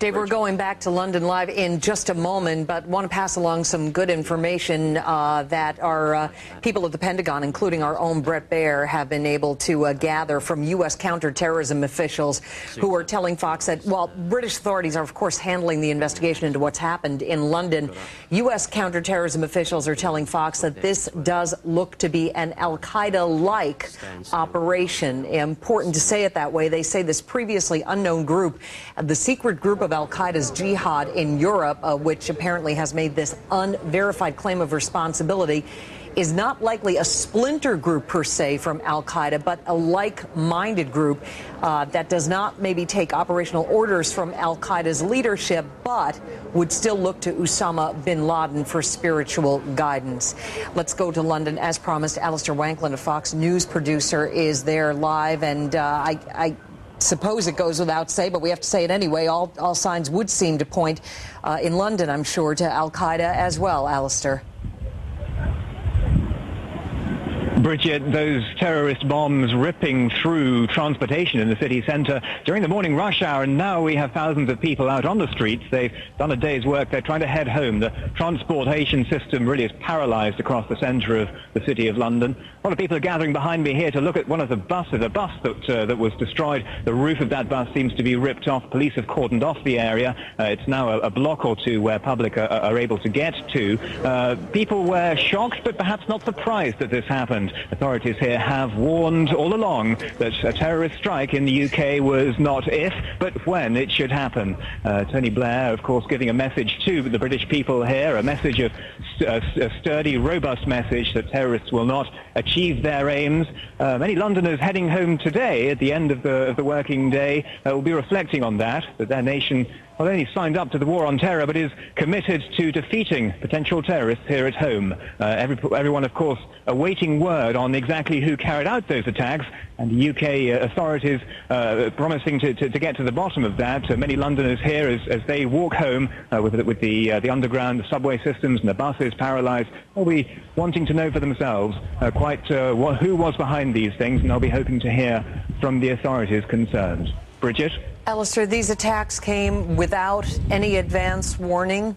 Dave, we're going back to London Live in just a moment, but want to pass along some good information that our people at the Pentagon, including our own Brett Baer, have been able to gather from U.S. counterterrorism officials who are telling Fox that while British authorities are, of course, handling the investigation into what's happened in London, U.S. counterterrorism officials are telling Fox that this does look to be an al-Qaeda-like operation. Important to say it that way. They say this previously unknown group, the secret group of al-Qaeda's jihad in Europe, which apparently has made this unverified claim of responsibility, is not likely a splinter group per se from al-Qaeda, but a like-minded group that does not maybe take operational orders from al-Qaeda's leadership, but would still look to Osama bin Laden for spiritual guidance. Let's go to London. As promised, Alistair Wanklyn, a Fox News producer, is there live, and I suppose it goes without say, but we have to say it anyway. All signs would seem to point in London, I'm sure, to al-Qaeda as well. Alistair. Bridget, those terrorist bombs ripping through transportation in the city centre during the morning rush hour, and now we have thousands of people out on the streets. They've done a day's work. They're trying to head home. The transportation system really is paralysed across the centre of the city of London. A lot of people are gathering behind me here to look at one of the buses, a bus that was destroyed. The roof of that bus seems to be ripped off. Police have cordoned off the area. It's now a block or two where public are able to get to. People were shocked, but perhaps not surprised that this happened. Authorities here have warned all along that a terrorist strike in the UK was not if, but when it should happen. Tony Blair, of course, giving a message to the British people here, a message of a sturdy, robust message that terrorists will not achieve their aims. Many Londoners heading home today at the end of the working day will be reflecting on that their nation not only signed up to the war on terror, but is committed to defeating potential terrorists here at home. Everyone, of course, awaiting word on exactly who carried out those attacks, and the UK authorities promising to get to the bottom of that. Many Londoners here, as they walk home with the underground, the subway systems and the buses paralysed, will be wanting to know for themselves who was behind these things, and they'll be hoping to hear from the authorities concerned. Bridget? Alistair, these attacks came without any advance warning?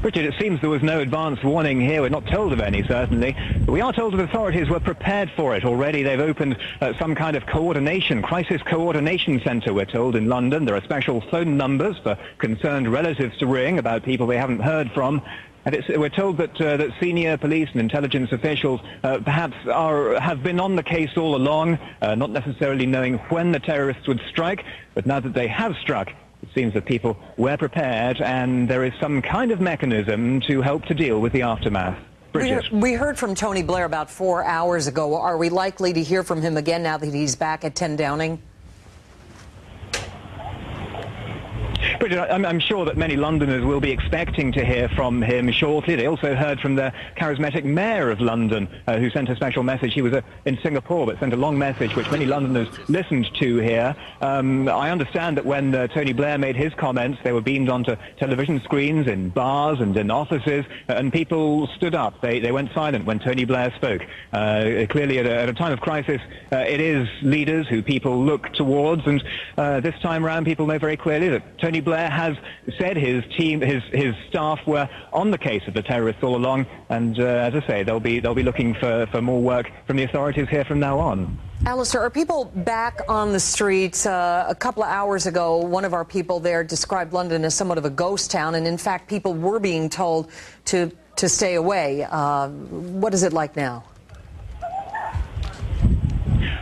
Richard, it seems there was no advance warning here. We're not told of any, certainly. But we are told that authorities were prepared for it already. They've opened some kind of crisis coordination centre, we're told, in London. There are special phone numbers for concerned relatives to ring about people they haven't heard from. And we're told that senior police and intelligence officials perhaps have been on the case all along, not necessarily knowing when the terrorists would strike, but now that they have struck, it seems that people were prepared, and there is some kind of mechanism to help to deal with the aftermath. Bridget. We heard from Tony Blair about 4 hours ago. Are we likely to hear from him again now that he's back at 10 Downing? Bridget, I'm sure that many Londoners will be expecting to hear from him shortly. They also heard from the charismatic mayor of London, who sent a special message. He was in Singapore, but sent a long message, which many Londoners listened to here. I understand that when Tony Blair made his comments, they were beamed onto television screens in bars and in offices, and people stood up. They went silent when Tony Blair spoke. Clearly, at a time of crisis, it is leaders who people look towards, and this time around, people know very clearly that Tony Blair has said his team, his staff were on the case of the terrorists all along, and as I say, they'll be looking for more work from the authorities here from now on. Alistair, are people back on the streets? A couple of hours ago, one of our people there described London as somewhat of a ghost town, and in fact, people were being told to stay away. What is it like now?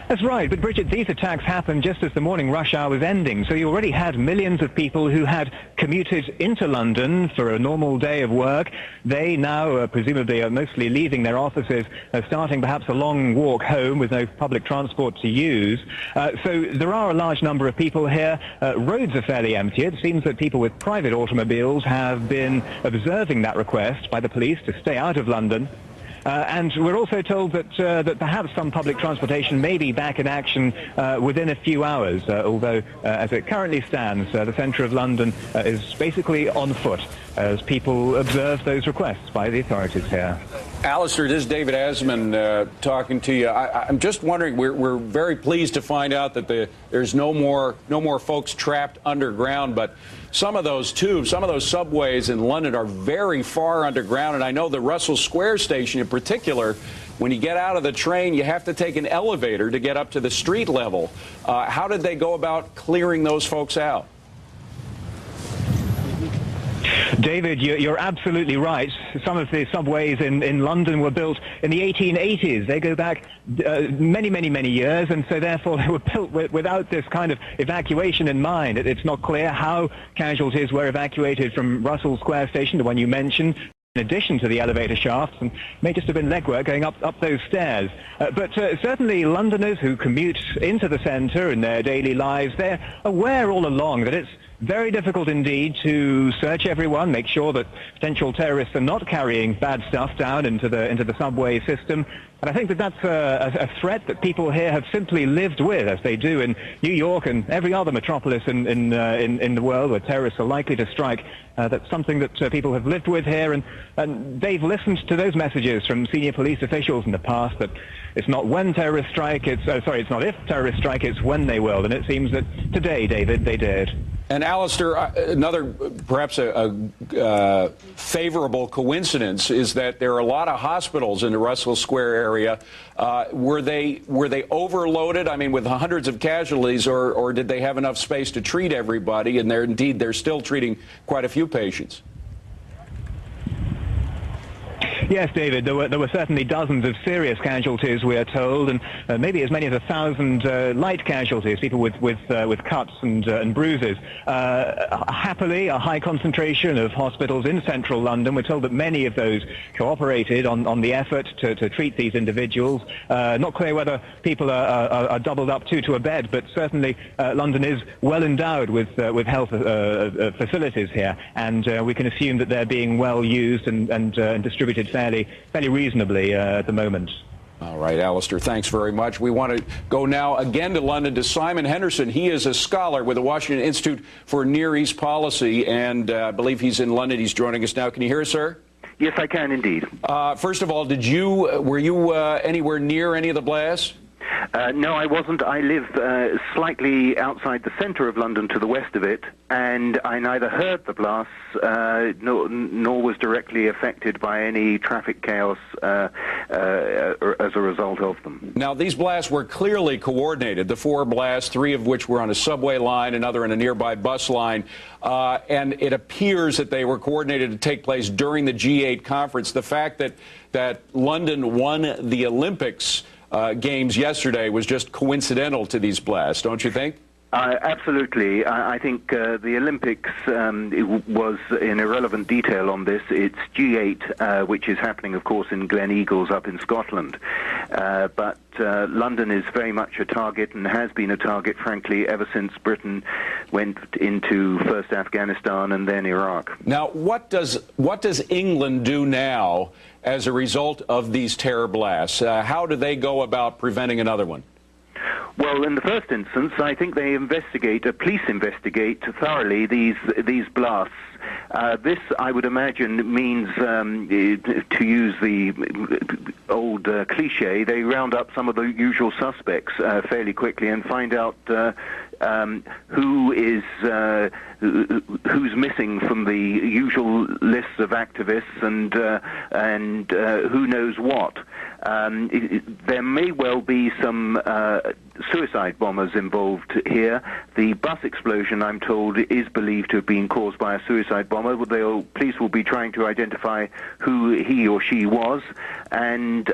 That's right, but Bridget, these attacks happened just as the morning rush hour was ending, so you already had millions of people who had commuted into London for a normal day of work. They now, presumably, are mostly leaving their offices, starting perhaps a long walk home with no public transport to use. So there are a large number of people here. Roads are fairly empty. It seems that people with private automobiles have been observing that request by the police to stay out of London. And we're also told that that perhaps some public transportation may be back in action within a few hours, although as it currently stands, the centre of London is basically on foot as people observe those requests by the authorities here. Alistair, this is David Asman talking to you. I'm just wondering, we're very pleased to find out that there's no more folks trapped underground, but some of those tubes, some of those subways in London are very far underground, and I know the Russell Square station in particular, when you get out of the train, you have to take an elevator to get up to the street level. How did they go about clearing those folks out? David, you're absolutely right. Some of the subways in London were built in the 1880s. They go back many years, and so therefore they were built without this kind of evacuation in mind. It's not clear how casualties were evacuated from Russell Square Station, the one you mentioned, in addition to the elevator shafts, and may just have been legwork going up those stairs. But certainly Londoners who commute into the centre in their daily lives, they're aware all along that it's very difficult indeed to search everyone, make sure that potential terrorists are not carrying bad stuff down into the subway system. And I think that that's a threat that people here have simply lived with, as they do in New York and every other metropolis in the world where terrorists are likely to strike. That's something that people have lived with here, and they've listened to those messages from senior police officials in the past that it's not when terrorists strike, it's not if terrorists strike, it's when they will. And it seems that today, David, they did. And Alistair, another perhaps a favorable coincidence is that there are a lot of hospitals in the Russell Square area. Were they overloaded? I mean, with hundreds of casualties, or did they have enough space to treat everybody? And they're still treating quite a few patients. Yes, David, there were certainly dozens of serious casualties, we are told, and maybe as many as 1,000 light casualties, people with cuts and bruises. Happily, a high concentration of hospitals in central London. We're told that many of those cooperated on the effort to treat these individuals. Not clear whether people are doubled up to a bed, but certainly London is well endowed with health facilities here, and we can assume that they're being well used and distributed fairly reasonably at the moment. All right, Alistair, thanks very much. We want to go now again to London to Simon Henderson. He is a scholar with the Washington Institute for Near East Policy, and I believe he's in London. He's joining us now. Can you hear us, sir? Yes, I can indeed. First of all, were you anywhere near any of the blasts? No, I wasn't. I live slightly outside the centre of London to the west of it, and I neither heard the blasts nor was directly affected by any traffic chaos as a result of them. Now, these blasts were clearly coordinated, the 4 blasts, 3 of which were on a subway line, another in a nearby bus line, and it appears that they were coordinated to take place during the G8 conference. The fact that London won the Olympics games yesterday was just coincidental to these blasts, don't you think? Absolutely. I think the Olympics was an irrelevant detail on this. It's G8, which is happening, of course, in Glen Eagles up in Scotland. But London is very much a target and has been a target, frankly, ever since Britain went into first Afghanistan and then Iraq. Now, what does England do now as a result of these terror blasts? How do they go about preventing another one? Well, in the first instance, I think they police investigate thoroughly these blasts. This, I would imagine, means, to use the old cliche, they round up some of the usual suspects fairly quickly and find out who's missing from the usual lists of activists and who knows what. There may well be some suicide bombers involved here. The bus explosion, I'm told, is believed to have been caused by a suicide bomber. Police will be trying to identify who he or she was and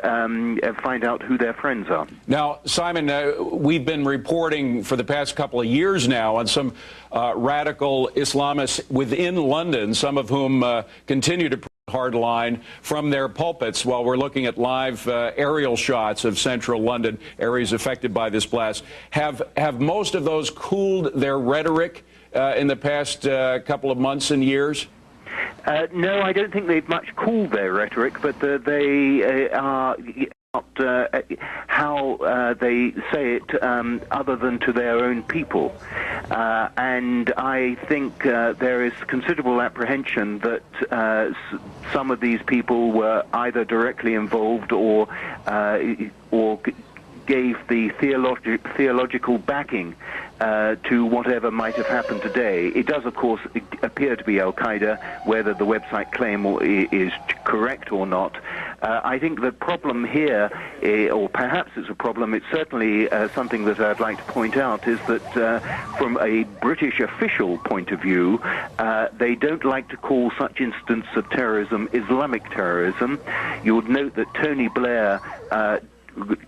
find out who their friends are. Now, Simon, we've been reporting for the past couple of years now on some radical Islamists within London, some of whom continue to hardline from their pulpits while we're looking at live aerial shots of central London, areas affected by this blast. Have most of those cooled their rhetoric in the past couple of months and years? No, I don't think they've much cooled their rhetoric, but they are how they say it other than to their own people. And I think there is considerable apprehension that some of these people were either directly involved or gave the theological backing to whatever might have happened today. It does, of course, appear to be Al-Qaeda, whether the website claim is correct or not. I think the problem here, or perhaps it's a problem, it's certainly something that I'd like to point out, is that from a British official point of view, they don't like to call such instance of terrorism Islamic terrorism. You would note that Tony Blair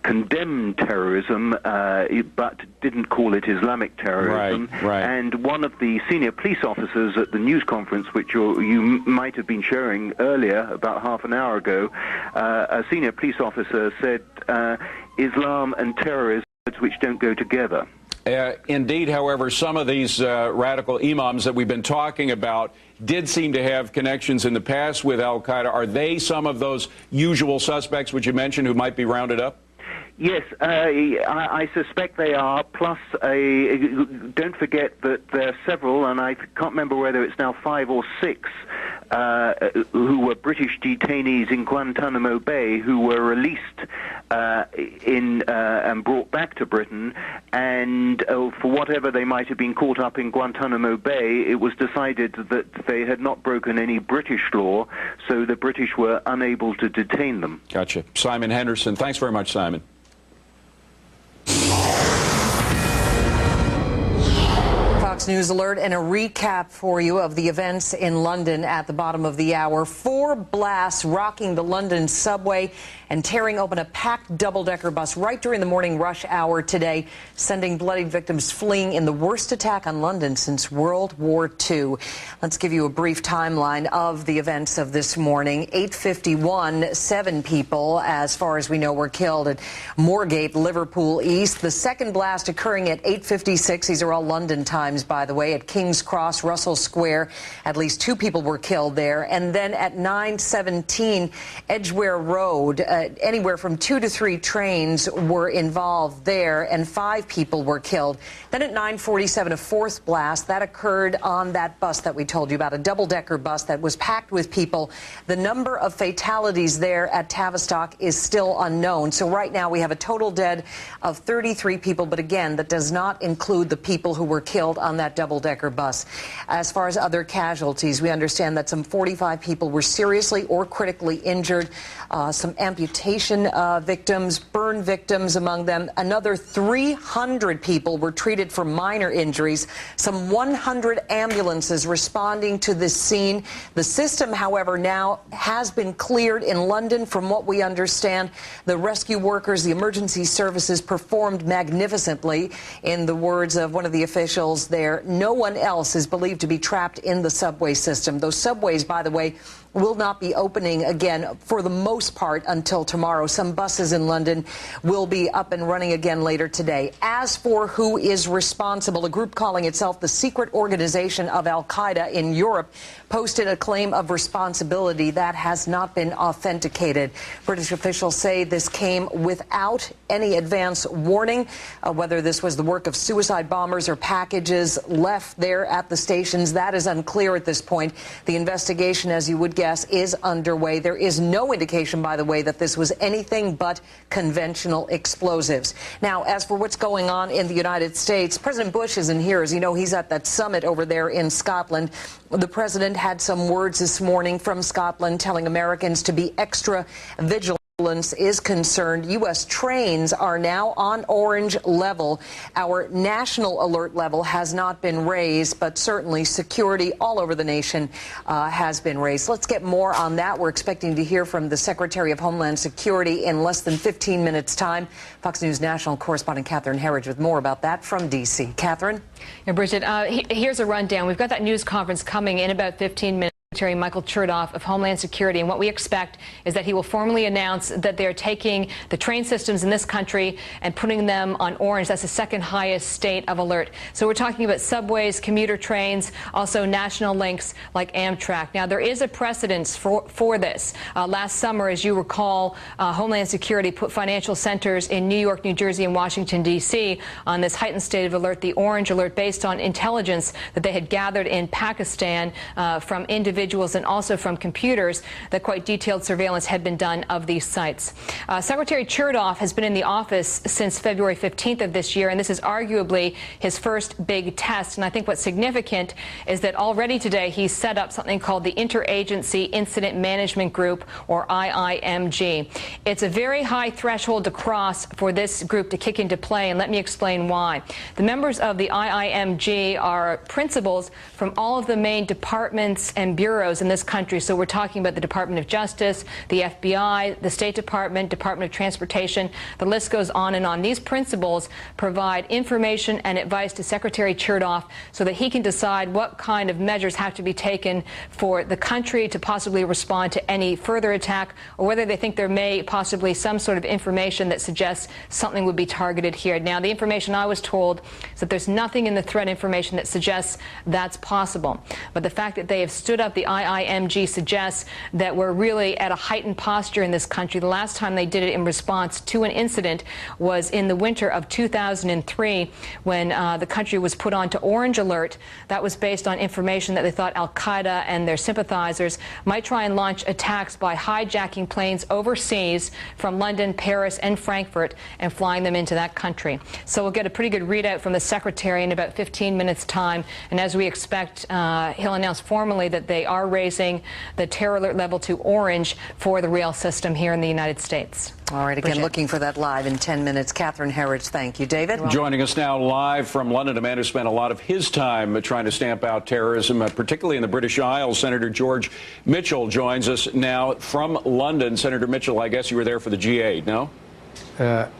condemned terrorism, but didn't call it Islamic terrorism. Right. And one of the senior police officers at the news conference, which you might have been showing earlier, about half an hour ago, a senior police officer said Islam and terrorism which don't go together. Indeed, however, some of these radical imams that we've been talking about did seem to have connections in the past with Al-Qaeda. Are they some of those usual suspects, which you mentioned, who might be rounded up? Yes, I suspect they are, plus don't forget that there are several, and I can't remember whether it's now 5 or 6, who were British detainees in Guantanamo Bay who were released and brought back to Britain, and for whatever they might have been caught up in Guantanamo Bay, it was decided that they had not broken any British law, so the British were unable to detain them. Gotcha. Simon Henderson, thanks very much, Simon. Fox News alert and a recap for you of the events in London at the bottom of the hour. 4 blasts rocking the London subway and tearing open a packed double-decker bus right during the morning rush hour today, sending bloodied victims fleeing in the worst attack on London since World War II. Let's give you a brief timeline of the events of this morning. 8:51, 7 people, as far as we know, were killed at Moorgate, Liverpool East. The second blast occurring at 8:56. These are all London times, by the way, at King's Cross, Russell Square. At least 2 people were killed there. And then at 9:17, Edgware Road, anywhere from 2 to 3 trains were involved there, and 5 people were killed. Then at 9:47, a 4th blast that occurred on that bus that we told you about, a double-decker bus that was packed with people. The number of fatalities there at Tavistock is still unknown. So right now we have a total dead of 33 people, but again, that does not include the people who were killed on that double-decker bus. As far as other casualties, we understand that some 45 people were seriously or critically injured, some amputation victims, burn victims among them. Another 300 people were treated for minor injuries, some 100 ambulances responding to this scene. The system, however, now has been cleared in London. From what we understand, the rescue workers, the emergency services performed magnificently. In the words of one of the officials there, no one else is believed to be trapped in the subway system. Those subways, by the way, will not be opening again for the most part until tomorrow. Some buses in London will be up and running again later today. As for who is responsible, a group calling itself the Secret Organization of Al-Qaeda in Europe posted a claim of responsibility that has not been authenticated. British officials say this came without any advance warning. Whether this was the work of suicide bombers or packages left there at the stations, that is unclear at this point. The investigation, as you would guess, is underway. There is no indication, by the way, that this was anything but conventional explosives. Now, as for what's going on in the United States, President Bush isn't here. As you know, he's at that summit over there in Scotland. The president had some words this morning from Scotland telling Americans to be extra vigilant. Is concerned. U.S. trains are now on orange level. Our national alert level has not been raised, but certainly security all over the nation has been raised. Let's get more on that. We're expecting to hear from the Secretary of Homeland Security in less than 15 minutes' time. Fox News national correspondent Catherine Herridge with more about that from D.C. Catherine? Yeah, Bridget, here's a rundown. We've got that news conference coming in about 15 minutes. Secretary Michael Chertoff of Homeland Security, and what we expect is that he will formally announce that they're taking the train systems in this country and putting them on orange. That's the second highest state of alert. So we're talking about subways, commuter trains, also national links like Amtrak. Now, there is a precedence for this. Last summer, as you recall, Homeland Security put financial centers in New York, New Jersey, and Washington, D.C. on this heightened state of alert, the orange alert, based on intelligence that they had gathered in Pakistan from individuals and also from computers, that quite detailed surveillance had been done of these sites. Secretary Chertoff has been in the office since February 15th of this year, and this is arguably his first big test. And I think what's significant is that already today he's set up something called the Interagency Incident Management Group, or IIMG. It's a very high threshold to cross for this group to kick into play, and let me explain why. The members of the IIMG are principals from all of the main departments and bureaus in this country. So we're talking about the Department of Justice, the FBI, the State Department, Department of Transportation. The list goes on and on. These principals provide information and advice to Secretary Chertoff so that he can decide what kind of measures have to be taken for the country to possibly respond to any further attack, or whether they think there may possibly some sort of information that suggests something would be targeted here. Now, the information I was told is that there's nothing in the threat information that suggests that's possible. But the fact that they have stood up the IIMG suggests that we're really at a heightened posture in this country. The last time they did it in response to an incident was in the winter of 2003, when the country was put onto orange alert. That was based on information that they thought al-Qaeda and their sympathizers might try and launch attacks by hijacking planes overseas from London, Paris, and Frankfurt and flying them into that country. So we'll get a pretty good readout from the Secretary in about 15 minutes' time. And as we expect, he'll announce formally that they are raising the terror alert level to orange for the rail system here in the United States. All right, again, Bridget. looking for that live in 10 minutes. Catherine Herridge, thank you. David? Joining us now live from London, a man who spent a lot of his time trying to stamp out terrorism, particularly in the British Isles. Senator George Mitchell joins us now from London. Senator Mitchell, I guess you were there for the G8, no?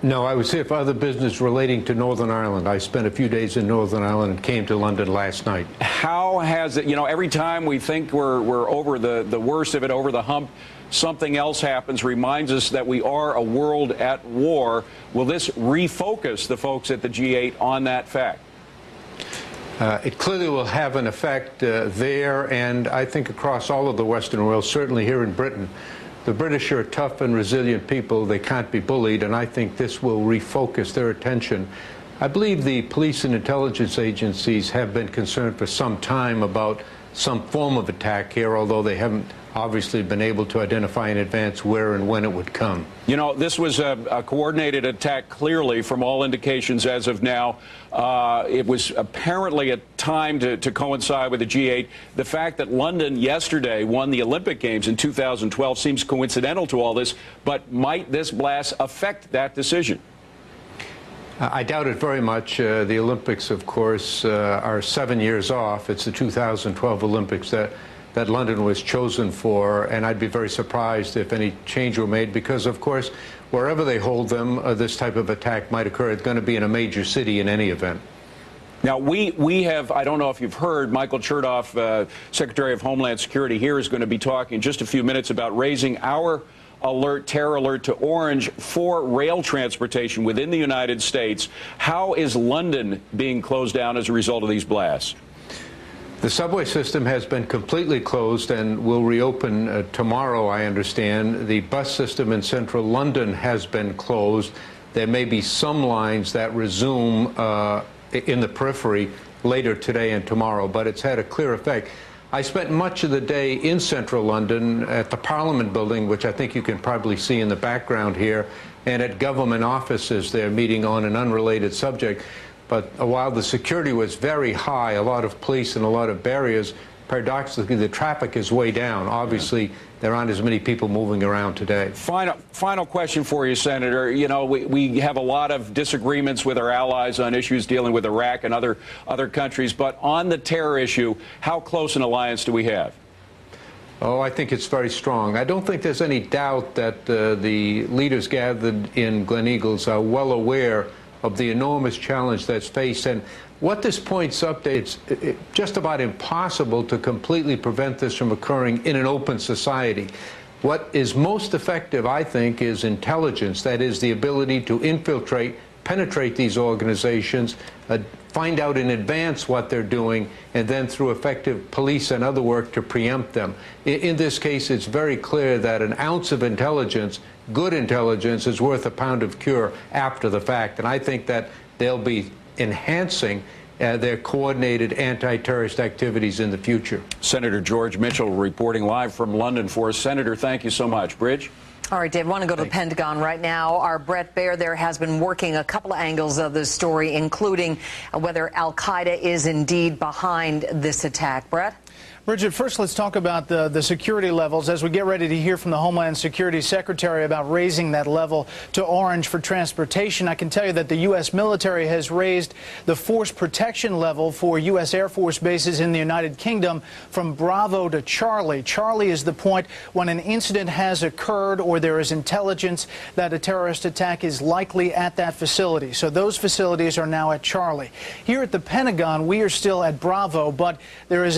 No, I was here for other business relating to Northern Ireland. I spent a few days in Northern Ireland and came to London last night. How has it, every time we think we're over the worst of it, over the hump, something else happens, reminds us that we are a world at war. Will this refocus the folks at the G8 on that fact? It clearly will have an effect there, and I think across all of the Western world, certainly here in Britain. The British are a tough and resilient people. They can't be bullied, and I think this will refocus their attention. I believe the police and intelligence agencies have been concerned for some time about some form of attack here, although they haven't obviously been able to identify in advance where and when it would come. This was a coordinated attack, clearly, from all indications as of now. It was apparently a time to coincide with the G8. The fact that London yesterday won the Olympic Games in 2012 seems coincidental to all this, but might this blast affect that decision? I doubt it very much. The Olympics, of course, are 7 years off. It's the 2012 Olympics that London was chosen for, and I'd be very surprised if any change were made because, of course, wherever they hold them, this type of attack might occur. It's going to be in a major city in any event. Now, we have, I don't know if you've heard, Michael Chertoff, Secretary of Homeland Security here, is going to be talking in just a few minutes about raising our terror alert to orange for rail transportation within the United States. How is London being closed down as a result of these blasts? The subway system has been completely closed and will reopen tomorrow, I understand. The bus system in central London has been closed. There may be some lines that resume in the periphery later today and tomorrow, but it's had a clear effect. I spent much of the day in central London at the Parliament building, which I think you can probably see in the background here, and at government offices there meeting on an unrelated subject. But while the security was very high, a lot of police and a lot of barriers, paradoxically, the traffic is way down. Obviously, there aren't as many people moving around today. Final question for you, Senator. We have a lot of disagreements with our allies on issues dealing with Iraq and other countries. But on the terror issue, how close an alliance do we have? Oh, I think it's very strong. I don't think there's any doubt that the leaders gathered in Gleneagles are well aware of the enormous challenge that's faced. And what this points up to, it's just about impossible to completely prevent this from occurring in an open society. What is most effective, I think, is intelligence. That is, the ability to infiltrate, penetrate these organizations, find out in advance what they're doing, and then through effective police and other work to preempt them. In this case, it's very clear that an ounce of intelligence, good intelligence, is worth a pound of cure after the fact. And I think that they'll be enhancing their coordinated anti-terrorist activities in the future. Senator George Mitchell reporting live from London for us. Senator, thank you so much. Bridge? All right, Dave, I want to go to the Pentagon right now. Our Brett Baer there has been working a couple of angles of this story, including whether al-Qaeda is indeed behind this attack. Brett? Bridget, first let's talk about the security levels as we get ready to hear from the Homeland Security Secretary about raising that level to orange for transportation. I can tell you that the U.S. military has raised the force protection level for U.S. Air Force bases in the United Kingdom from Bravo to Charlie. Charlie is the point when an incident has occurred or there is intelligence that a terrorist attack is likely at that facility. So those facilities are now at Charlie. Here at the Pentagon, we are still at Bravo, but there is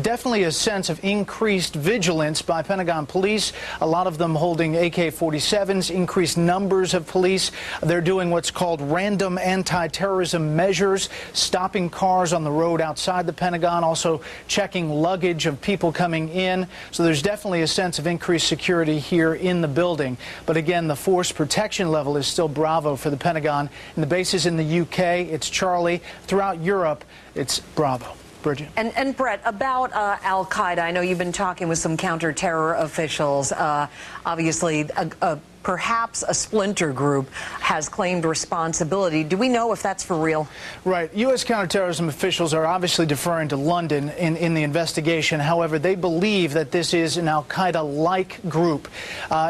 definitely a sense of increased vigilance by Pentagon police, a lot of them holding AK-47s, increased numbers of police. They're doing what's called random anti-terrorism measures, stopping cars on the road outside the Pentagon, also checking luggage of people coming in. So there's definitely a sense of increased security here in the building. But again, the force protection level is still Bravo for the Pentagon. And the bases in the UK, it's Charlie. Throughout Europe, it's Bravo. Bridget. And Brett, about al-Qaeda, I know you've been talking with some counter-terror officials. Obviously, perhaps a splinter group has claimed responsibility. Do we know if that's for real? Right. U.S. counterterrorism officials are obviously deferring to London in the investigation. However, they believe that this is an al-Qaeda-like group.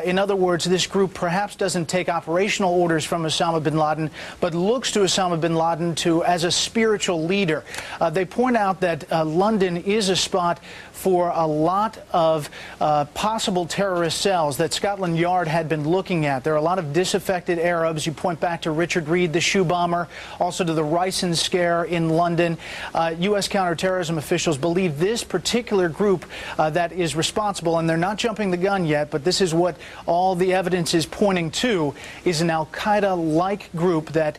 In other words, this group perhaps doesn't take operational orders from Osama bin Laden, but looks to Osama bin Laden as a spiritual leader. They point out that London is a spot for a lot of possible terrorist cells that Scotland Yard had been looking at. There are a lot of disaffected Arabs. You point back to Richard Reed, the shoe bomber, also to the ricin scare in London. U.S. counterterrorism officials believe this particular group that is responsible, and they're not jumping the gun yet, but this is what all the evidence is pointing to, is an al-Qaeda-like group that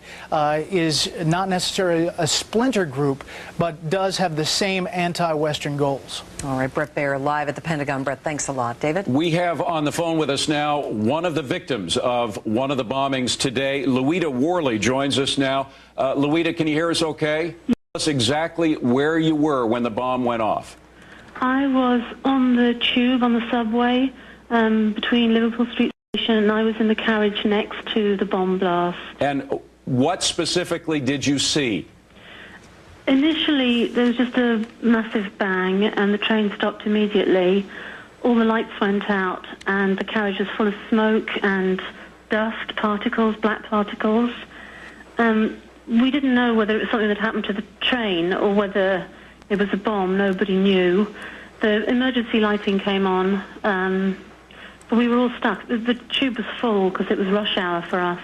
is not necessarily a splinter group, but does have the same anti-Western goals. All right, Brett Baer live at the Pentagon. Brett, thanks a lot. David? We have on the phone with us now one of the victims of one of the bombings today. Louita Worley joins us now. Louita, can you hear us okay? Tell us exactly where you were when the bomb went off. I was on the tube, on the subway, between Liverpool Street Station, and I was in the carriage next to the bomb blast. And what specifically did you see? Initially, there was just a massive bang, and the train stopped immediately. All the lights went out, and the carriage was full of smoke and dust particles, black particles. We didn't know whether it was something that happened to the train or whether it was a bomb. Nobody knew. The emergency lighting came on, but we were all stuck. The tube was full because it was rush hour for us.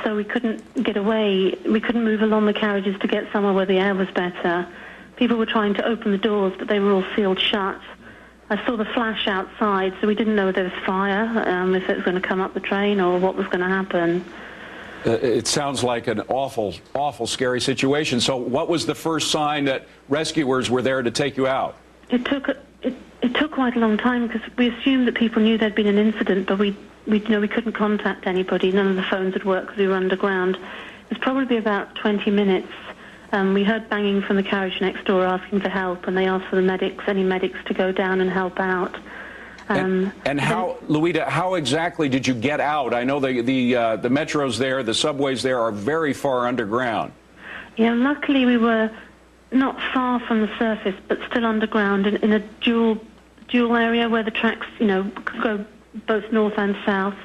So we couldn't get away. We couldn't move along the carriages to get somewhere where the air was better. People were trying to open the doors, but they were all sealed shut. I saw the flash outside, so we didn't know if there was fire, if it was going to come up the train or what was going to happen. It sounds like an awful, awful, scary situation. So what was the first sign that rescuers were there to take you out? It took quite a long time because we assumed that people knew there'd been an incident, but we couldn't contact anybody. None of the phones would work because we were underground. It was probably about 20 minutes. We heard banging from the carriage next door asking for help, and they asked for any medics to go down and help out. And how, Louita, how exactly did you get out? I know the metros there, the subways there are very far underground. Yeah, luckily we were not far from the surface, but still underground in a dual area where the tracks, could go both north and south.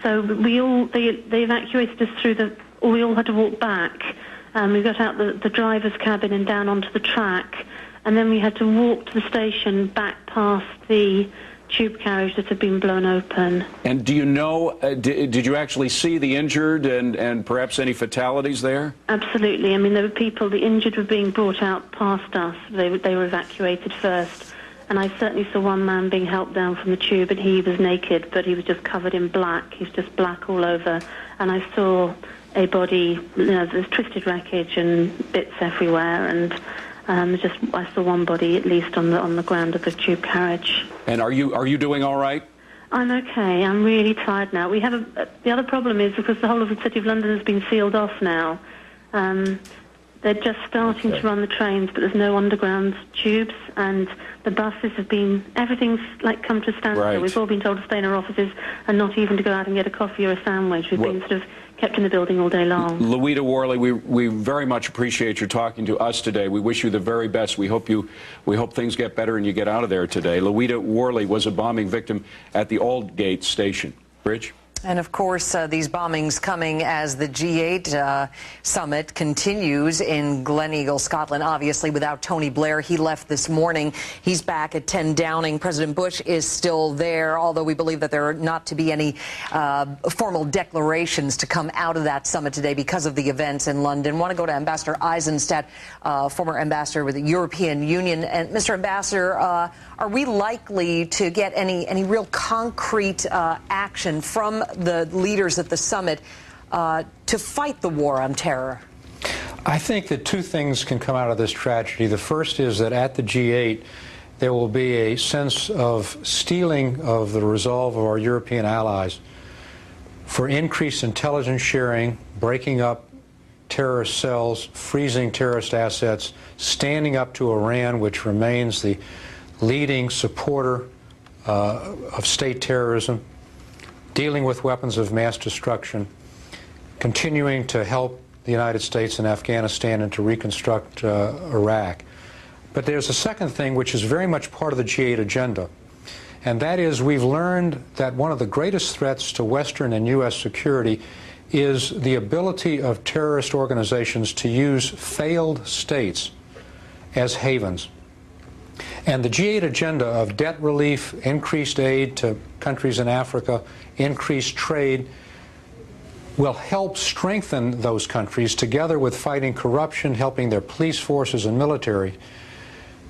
So they evacuated us we all had to walk back. We got out the driver's cabin and down onto the track, and then we had to walk to the station back past the tube carriage that had been blown open. And do you know, did you actually see the injured and perhaps any fatalities there? Absolutely. I mean, there were people, the injured were being brought out past us. They were evacuated first. And I certainly saw one man being helped down from the tube, and he was naked, but he was just covered in black. He was just black all over. And I saw a body, there's twisted wreckage and bits everywhere, and I saw one body at least on the ground of the tube carriage. And are you doing all right? I'm okay. I'm really tired now. We have the other problem is because the whole of the City of London has been sealed off now. They're just starting to run the trains, but there's no underground tubes, and the buses have been, everything's like come to a standstill. Right. We've all been told to stay in our offices and not even to go out and get a coffee or a sandwich. We've been sort of kept in the building all day long. Louita Worley, we very much appreciate your talking to us today. We wish you the very best. We hope things get better and you get out of there today. Louita Worley was a bombing victim at the Aldgate station. Bridge? And of course, these bombings coming as the G8 summit continues in Gleneagle, Scotland. Obviously, without Tony Blair, he left this morning. He's back at 10 Downing. President Bush is still there, although we believe that there are not to be any formal declarations to come out of that summit today because of the events in London. I want to go to Ambassador Eisenstadt, former ambassador with the European Union. And Mr. Ambassador, are we likely to get any real concrete action from the leaders at the summit to fight the war on terror? I think that two things can come out of this tragedy. The first is that at the G8, there will be a sense of steeling of the resolve of our European allies for increased intelligence sharing, breaking up terrorist cells, freezing terrorist assets, standing up to Iran, which remains the leading supporter of state terrorism, dealing with weapons of mass destruction, continuing to help the United States and Afghanistan and to reconstruct Iraq. But there's a second thing which is very much part of the G8 agenda, and that is we've learned that one of the greatest threats to Western and U.S. security is the ability of terrorist organizations to use failed states as havens. And the G8 agenda of debt relief, increased aid to countries in Africa, increased trade, will help strengthen those countries together with fighting corruption, helping their police forces and military,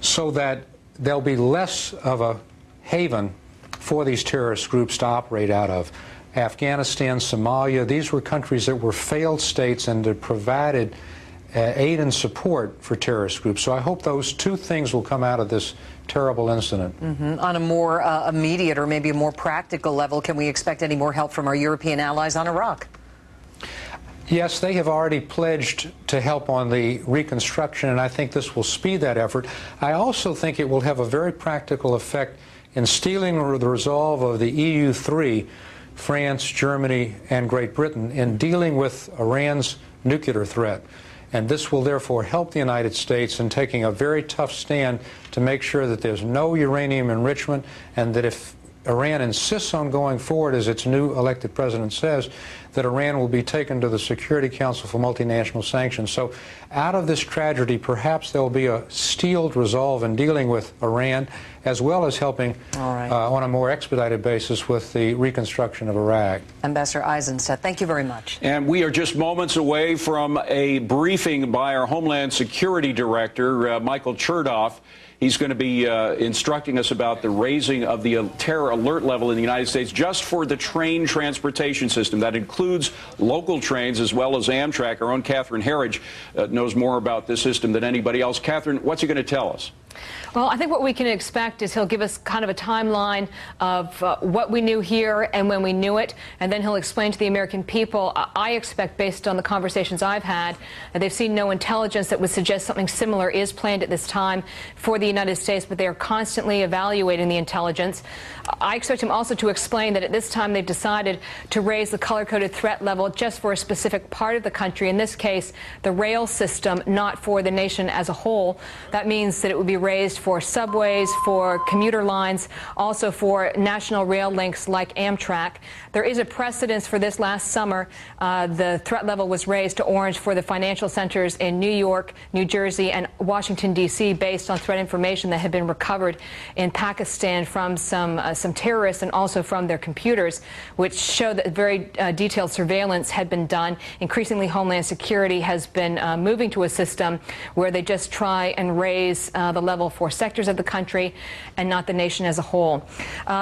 so that there'll be less of a haven for these terrorist groups to operate out of. Afghanistan, Somalia, these were countries that were failed states and that provided aid and support for terrorist groups. So I hope those two things will come out of this terrible incident. On a more immediate or maybe a more practical level, can we expect any more help from our European allies on Iraq? Yes, they have already pledged to help on the reconstruction, and I think this will speed that effort. I also think it will have a very practical effect in steeling the resolve of the EU3, France, Germany, and Great Britain, in dealing with Iran's nuclear threat. And this will therefore help the United States in taking a very tough stand to make sure that there's no uranium enrichment, and that if Iran insists on going forward, as its new elected president says, that Iran will be taken to the Security Council for Multinational Sanctions. So out of this tragedy, perhaps there will be a steeled resolve in dealing with Iran, as well as helping on a more expedited basis with the reconstruction of Iraq. Ambassador Eisenstadt, thank you very much. And we are just moments away from a briefing by our Homeland Security Director, Michael Chertoff. He's going to be instructing us about the raising of the terror alert level in the United States just for the train transportation system. That includes local trains as well as Amtrak. Our own Catherine Herridge knows more about this system than anybody else. Catherine, what's he going to tell us? Well, I think what we can expect is he'll give us kind of a timeline of what we knew here and when we knew it, and then he'll explain to the American people. I expect, based on the conversations I've had, that they've seen no intelligence that would suggest something similar is planned at this time for the United States, but they are constantly evaluating the intelligence. I expect him also to explain that at this time they've decided to raise the color-coded threat level just for a specific part of the country, in this case the rail system, not for the nation as a whole. That means that it would be raised for subways, for commuter lines, also for national rail links like Amtrak. There is a precedence for this. Last summer. The threat level was raised to orange for the financial centers in New York, New Jersey, and Washington, D.C. based on threat information that had been recovered in Pakistan from some terrorists and also from their computers, which showed that very detailed surveillance had been done. Increasingly, Homeland Security has been moving to a system where they just try and raise the level for sectors of the country and not the nation as a whole.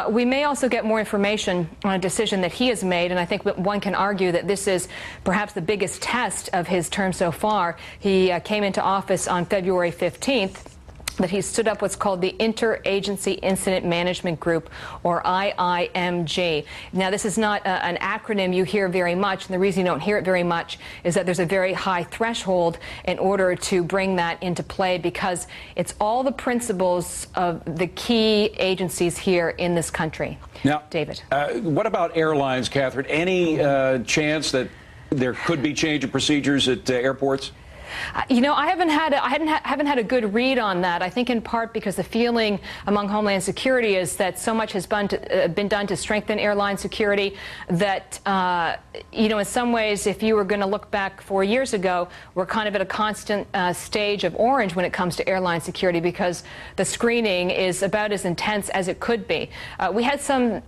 We may also get more information on a decision that he has made, and I think one can argue that this is perhaps the biggest test of his term so far. He came into office on February 15th. That he stood up what's called the Interagency Incident Management Group, or IIMG. Now, this is not an acronym you hear very much, and the reason you don't hear it very much is that there's a very high threshold in order to bring that into play, because it's all the principles of the key agencies here in this country. Now, David. What about airlines, Catherine? Any chance that there could be change of procedures at airports? You know, I haven't had a good read on that. I think in part because the feeling among Homeland Security is that so much has been done to strengthen airline security that, you know, in some ways, if you were going to look back 4 years ago, we're kind of at a constant stage of orange when it comes to airline security, because the screening is about as intense as it could be. We had some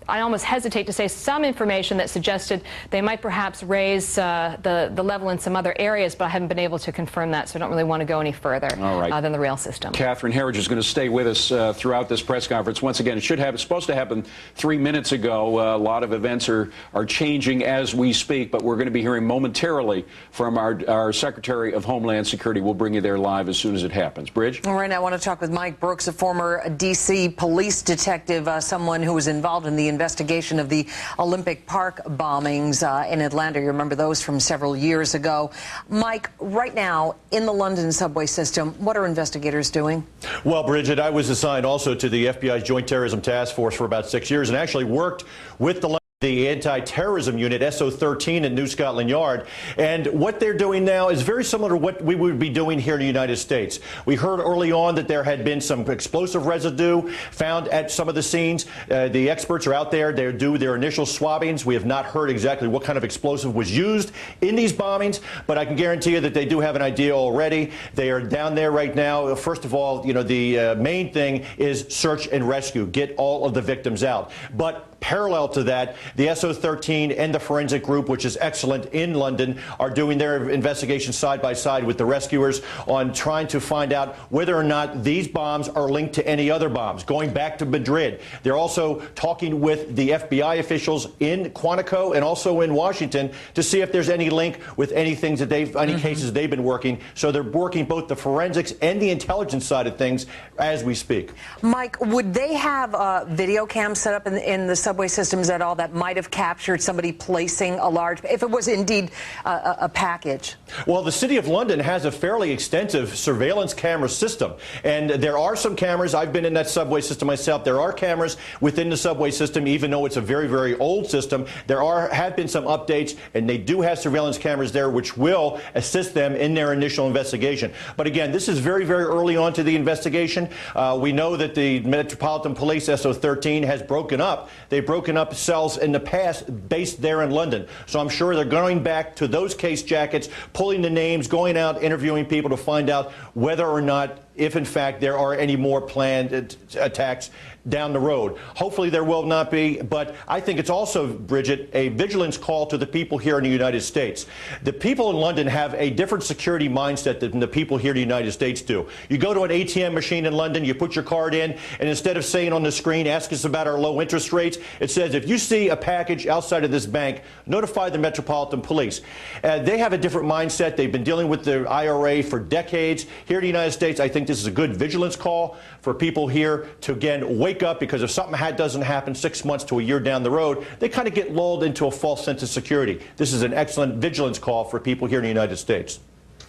I almost hesitate to say some information that suggested they might perhaps raise the level in some other areas, but I haven't been able to confirm that, so I don't really want to go any further than the rail system. Catherine Herridge is going to stay with us throughout this press conference. Once again, it's supposed to happen 3 minutes ago. A lot of events are changing as we speak, but we're going to be hearing momentarily from our Secretary of Homeland Security. We'll bring you there live as soon as it happens. Bridge? All right, now I want to talk with Mike Brooks, a former D.C. police detective, someone who was involved in the investigation of the Olympic Park bombings in Atlanta. You remember those from several years ago. Mike, right now in the London subway system, what are investigators doing? Well, Bridget, I was assigned also to the FBI's Joint Terrorism Task Force for about 6 years and actually worked with the anti-terrorism unit, SO13 in New Scotland Yard. And what they're doing now is very similar to what we would be doing here in the United States. We heard early on that there had been some explosive residue found at some of the scenes. The experts are out there. They do their initial swabbings. We have not heard exactly what kind of explosive was used in these bombings, but I can guarantee you that they do have an idea already. They are down there right now. First of all, you know, the main thing is search and rescue, get all of the victims out. But parallel to that, the SO13 and the forensic group, which is excellent in London, are doing their investigation side by side with the rescuers on trying to find out whether or not these bombs are linked to any other bombs. Going back to Madrid, they're also talking with the FBI officials in Quantico and also in Washington to see if there's any link with anything that any cases they've been working. So they're working both the forensics and the intelligence side of things as we speak. Mike, would they have video cams set up in the subway systems at all that might have captured somebody placing a large, if it was indeed a package? Well, the City of London has a fairly extensive surveillance camera system, and there are some cameras. I've been in that subway system myself. There are cameras within the subway system, even though it's a very, very old system. There have been some updates, and they do have surveillance cameras there, which will assist them in their initial investigation. But again, this is very, very early on to the investigation. We know that the Metropolitan Police, SO13, has broken up. They've broken up cells in the past based there in London. So I'm sure they're going back to those case jackets, pulling the names, going out, interviewing people to find out whether or not, if in fact there are any more planned attacks down the road. Hopefully there will not be, but I think it's also, Bridget, a vigilance call to the people here in the United States. The people in London have a different security mindset than the people here in the United States do. You go to an ATM machine in London, you put your card in, and instead of saying on the screen, ask us about our low interest rates, it says, if you see a package outside of this bank, notify the Metropolitan Police. They have a different mindset. They've been dealing with the IRA for decades. Here in the United States, I think this is a good vigilance call for people here to, again, wake up, because if something doesn't happen 6 months to a year down the road, they kind of get lulled into a false sense of security. This is an excellent vigilance call for people here in the United States.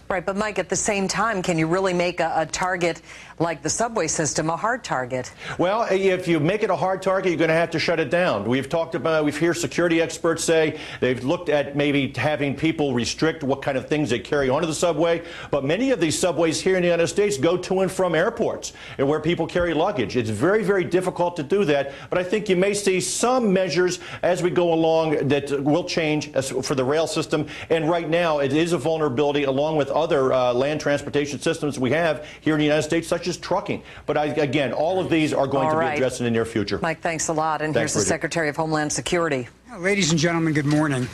Right, but Mike, at the same time, can you really make a target like the subway system a hard target? Well, if you make it a hard target, you're going to have to shut it down. We've heard security experts say they've looked at maybe having people restrict what kind of things they carry onto the subway. But many of these subways here in the United States go to and from airports and where people carry luggage. It's very, very difficult to do that. But I think you may see some measures as we go along that will change for the rail system. And right now, it is a vulnerability along with other land transportation systems we have here in the United States, such as trucking. But again, all of these are going to be addressed in the near future. Mike, thanks a lot. And Thanks, here's the Bridget. Secretary of Homeland Security. Ladies and gentlemen, good morning.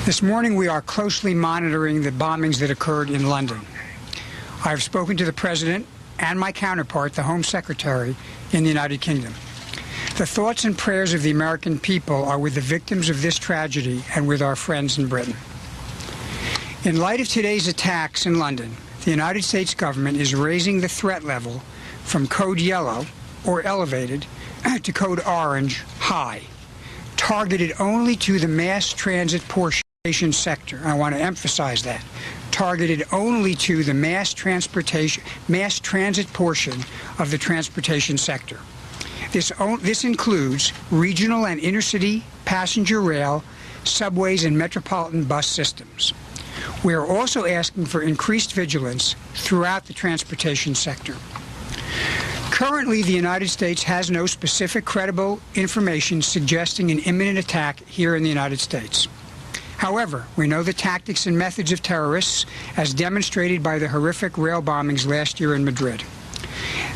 This morning we are closely monitoring the bombings that occurred in London. I have spoken to the President and my counterpart, the Home Secretary, in the United Kingdom. The thoughts and prayers of the American people are with the victims of this tragedy and with our friends in Britain. In light of today's attacks in London, the United States government is raising the threat level from code yellow, or elevated, to code orange, high, targeted only to the mass transit portion sector. I want to emphasize that. Targeted only to the mass transit portion of the transportation sector. This includes regional and intercity passenger rail, subways, and metropolitan bus systems. We are also asking for increased vigilance throughout the transportation sector. Currently, the United States has no specific credible information suggesting an imminent attack here in the United States. However, we know the tactics and methods of terrorists, as demonstrated by the horrific rail bombings last year in Madrid.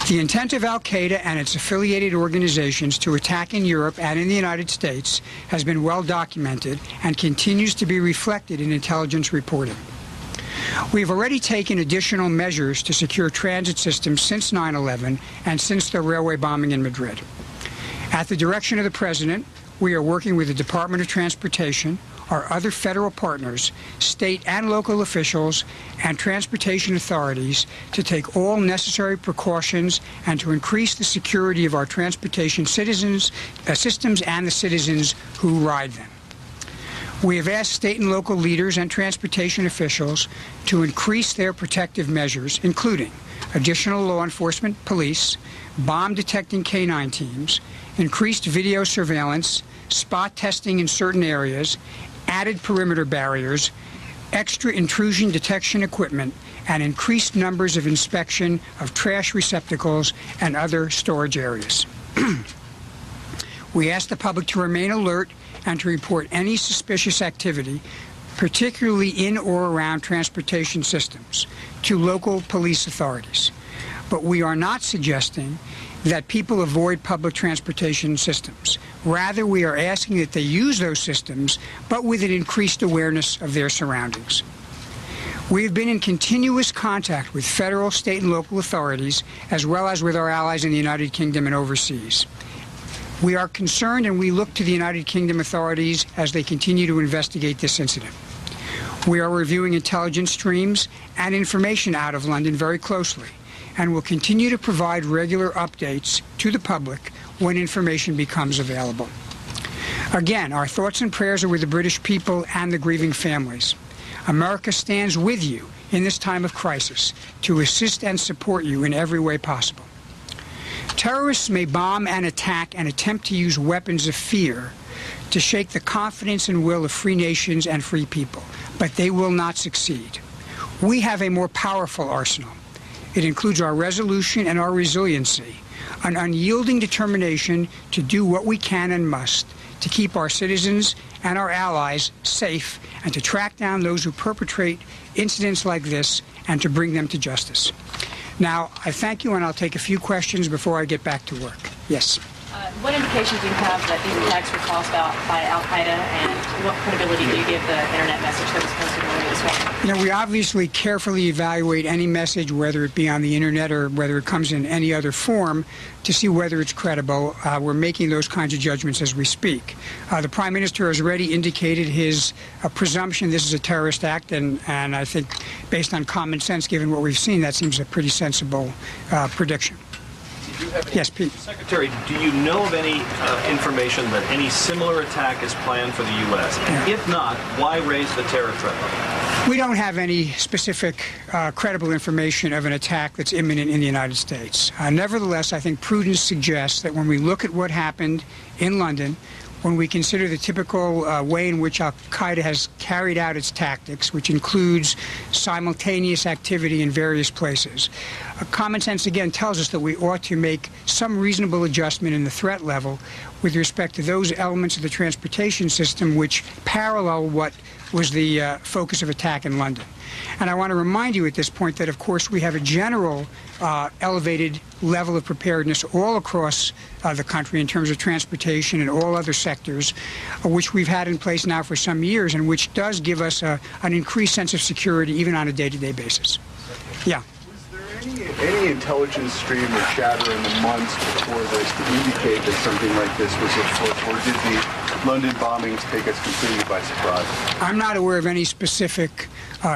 The intent of al-Qaeda and its affiliated organizations to attack in Europe and in the United States has been well documented and continues to be reflected in intelligence reporting. We have already taken additional measures to secure transit systems since 9/11 and since the railway bombing in Madrid. At the direction of the President, we are working with the Department of Transportation, our other federal partners, state and local officials, and transportation authorities to take all necessary precautions and to increase the security of our transportation systems and the citizens who ride them. We have asked state and local leaders and transportation officials to increase their protective measures, including additional law enforcement, police, bomb-detecting K-9 teams, increased video surveillance, spot testing in certain areas, added perimeter barriers, extra intrusion detection equipment, and increased numbers of inspection of trash receptacles and other storage areas. We ask the public to remain alert and to report any suspicious activity, particularly in or around transportation systems, to local police authorities. But we are not suggesting that people avoid public transportation systems. Rather, we are asking that they use those systems, but with an increased awareness of their surroundings. We have been in continuous contact with federal, state, and local authorities, as well as with our allies in the United Kingdom and overseas. We are concerned, and we look to the United Kingdom authorities as they continue to investigate this incident. We are reviewing intelligence streams and information out of London very closely, and will continue to provide regular updates to the public when information becomes available. Again, our thoughts and prayers are with the British people and the grieving families. America stands with you in this time of crisis to assist and support you in every way possible. Terrorists may bomb and attack and attempt to use weapons of fear to shake the confidence and will of free nations and free people, but they will not succeed. We have a more powerful arsenal. It includes our resolution and our resiliency, an unyielding determination to do what we can and must to keep our citizens and our allies safe and to track down those who perpetrate incidents like this and to bring them to justice. Now, I thank you, and I'll take a few questions before I get back to work. Yes. What indications do you have that these attacks were caused by al-Qaeda, and what credibility do you give the internet message that was posted earlier this morning? You know, we obviously carefully evaluate any message, whether it be on the internet or whether it comes in any other form, to see whether it's credible. We're making those kinds of judgments as we speak. The Prime Minister has already indicated his presumption this is a terrorist act, and I think based on common sense, given what we've seen, that seems a pretty sensible prediction. Yes, Pete. Secretary, do you know of any information that any similar attack is planned for the U.S.? And if not, why raise the terror threat level? We don't have any specific credible information of an attack that's imminent in the United States. Nevertheless, I think prudence suggests that when we look at what happened in London, when we consider the typical way in which al-Qaeda has carried out its tactics, which includes simultaneous activity in various places, common sense again tells us that we ought to make some reasonable adjustment in the threat level with respect to those elements of the transportation system which parallel what was the focus of attack in London. And I want to remind you at this point that, of course, we have a general elevated level of preparedness all across the country in terms of transportation and all other sectors, which we've had in place now for some years and which does give us an increased sense of security even on a day-to-day basis. Yeah. Any intelligence stream or chatter in the months before this to indicate that something like this was afoot, or did the London bombings take us completely by surprise? I'm not aware of any specific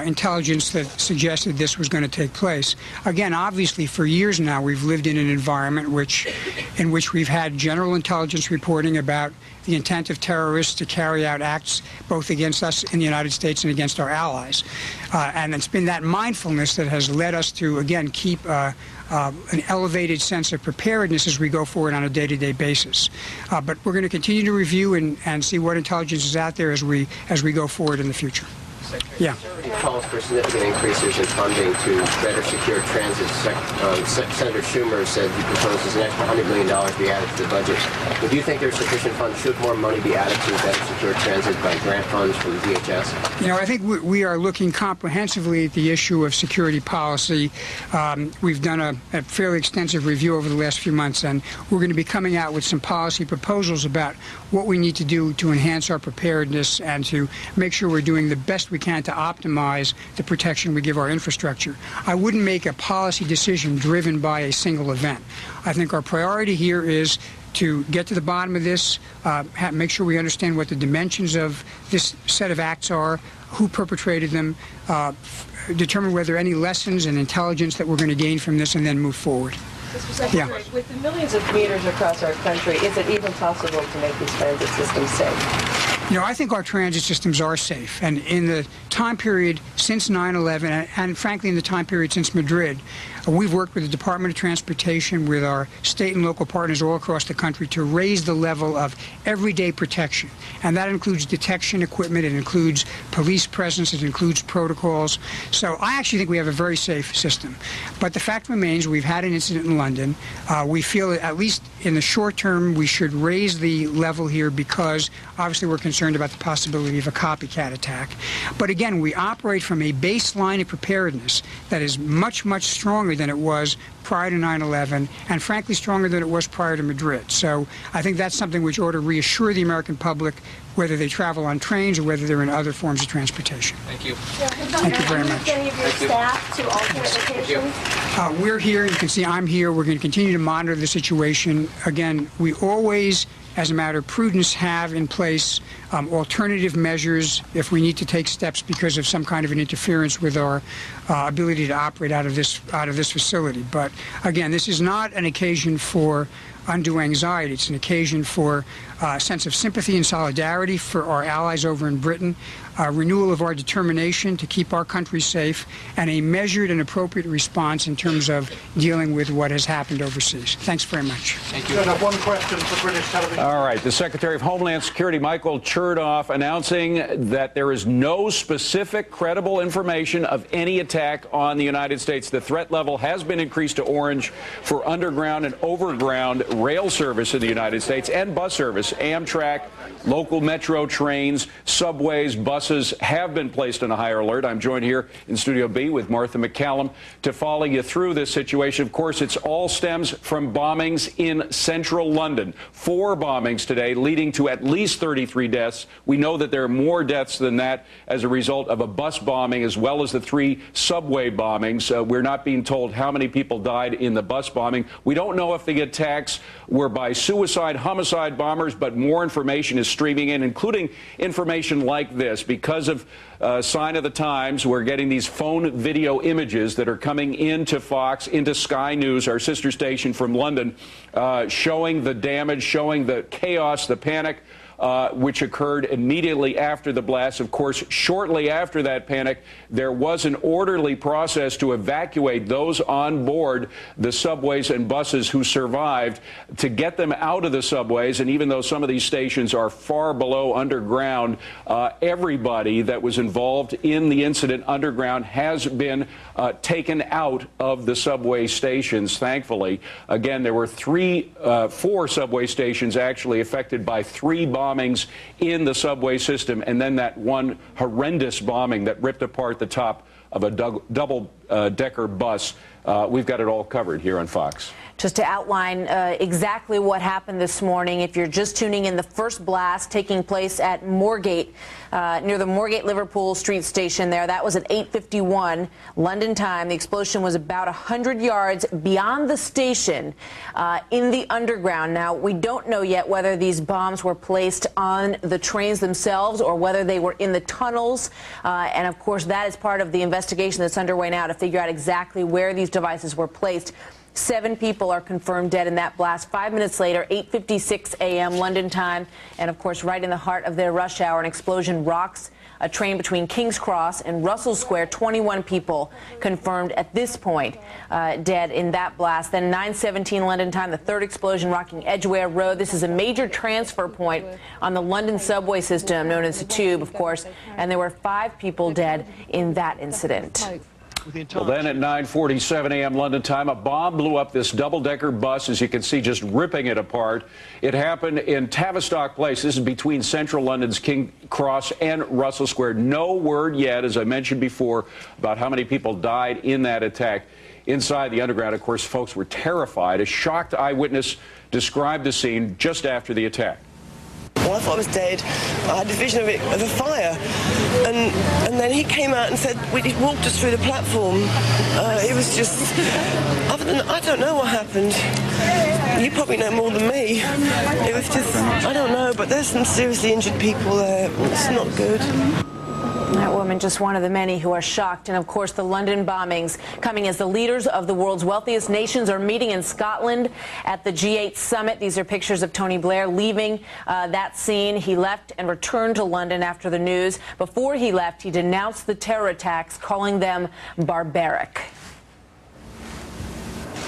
intelligence that suggested this was going to take place. Again, obviously, for years now, we've lived in an environment in which we've had general intelligence reporting about the intent of terrorists to carry out acts both against us in the United States and against our allies. And it's been that mindfulness that has led us to, again, keep an elevated sense of preparedness as we go forward on a day-to-day basis. But we're going to continue to review and see what intelligence is out there as we go forward in the future. Yeah. Calls for significant increases in funding to better secure transit. Senator Schumer said he proposes an extra $100 million be added to the budget. But do you think there's sufficient funds? Should more money be added to better secure transit by grant funds from DHS? You know, I think we are looking comprehensively at the issue of security policy. We've done a fairly extensive review over the last few months, and we're going to be coming out with some policy proposals about what we need to do to enhance our preparedness and to make sure we're doing the best we can to optimize the protection we give our infrastructure. I wouldn't make a policy decision driven by a single event. I think our priority here is to get to the bottom of this, make sure we understand what the dimensions of this set of acts are, who perpetrated them, determine whether any lessons and intelligence that we're going to gain from this, and then move forward. Mr. Secretary, with the millions of commuters across our country, is it even possible to make these transit systems safe? You know, I think our transit systems are safe. And in the time period since 9/11, and frankly in the time period since Madrid, we've worked with the Department of Transportation, with our state and local partners all across the country to raise the level of everyday protection. And that includes detection equipment, it includes police presence, it includes protocols. So I actually think we have a very safe system. But the fact remains, we've had an incident in London. We feel that at least in the short term, we should raise the level here because obviously we're concerned about the possibility of a copycat attack. But again, we operate from a baseline of preparedness that is much, much stronger than it was prior to 9/11, and frankly stronger than it was prior to Madrid. So I think that's something which ought to reassure the American public, whether they travel on trains or whether they're in other forms of transportation. Thank you. Thank you very much. Any of your staff to alternate locations? We're here. You can see I'm here. We're going to continue to monitor the situation. Again, we always, as a matter of prudence, have in place alternative measures if we need to take steps because of some kind of an interference with our ability to operate out of this facility. But again, this is not an occasion for undue anxiety. It's an occasion for a sense of sympathy and solidarity for our allies over in Britain, a renewal of our determination to keep our country safe, and a measured and appropriate response in terms of dealing with what has happened overseas. Thanks very much. Thank you. I have one question for British television. All right. The Secretary of Homeland Security, Michael Chertoff, announcing that there is no specific credible information of any attack on the United States. The threat level has been increased to orange for underground and overground rail service in the United States and bus service. Amtrak, local metro trains, subways, buses have been placed on a higher alert. I'm joined here in Studio B with Martha McCallum to follow you through this situation. Of course, it all stems from bombings in central London. 4 bombings today, leading to at least 33 deaths. We know that there are more deaths than that as a result of a bus bombing, as well as the 3 subway bombings. We're not being told how many people died in the bus bombing. We don't know if the attacks were by suicide, homicide bombers, but more information is streaming in, including information like this. Because of Sign of the Times, we're getting these phone video images that are coming into Fox, into Sky News, our sister station from London, showing the damage, showing the chaos, the panic which occurred immediately after the blast. Of course, shortly after that panic, there was an orderly process to evacuate those on board the subways and buses who survived, to get them out of the subways. And even though some of these stations are far below underground, everybody that was involved in the incident underground has been taken out of the subway stations, thankfully. Again, there were four subway stations actually affected by 3 bombings in the subway system, and then that one horrendous bombing that ripped apart the top of a double-decker bus. We've got it all covered here on Fox. Just to outline exactly what happened this morning, if you're just tuning in, the first blast taking place at Moorgate, near the Moorgate Liverpool Street station there. That was at 8:51 London time. The explosion was about 100 yards beyond the station in the underground. Now, we don't know yet whether these bombs were placed on the trains themselves or whether they were in the tunnels. And, of course, that is part of the investigation that's underway now to figure out exactly where these devices were placed. 7 people are confirmed dead in that blast. 5 minutes later, 8:56 a.m. London time, and of course right in the heart of their rush hour, an explosion rocks a train between King's Cross and Russell Square. 21 people confirmed at this point dead in that blast. Then 9:17 London time, the third explosion rocking Edgware Road. This is a major transfer point on the London subway system, known as the Tube, of course, and there were 5 people dead in that incident. Well, then at 9:47 a.m. London time, a bomb blew up this double-decker bus, as you can see, just ripping it apart. It happened in Tavistock Place. This is between central London's King Cross and Russell Square. No word yet, as I mentioned before, about how many people died in that attack. Inside the underground, of course, folks were terrified. A shocked eyewitness described the scene just after the attack. Well, I thought I was dead. I had a vision of a fire, and then he came out and said he walked us through the platform. It was just, other than I don't know what happened. You probably know more than me. It was just, I don't know, but there's some seriously injured people there. It's not good. That woman, just one of the many who are shocked. And, of course, the London bombings coming as the leaders of the world's wealthiest nations are meeting in Scotland at the G8 summit. These are pictures of Tony Blair leaving that scene. He left and returned to London after the news. Before he left, he denounced the terror attacks, calling them barbaric.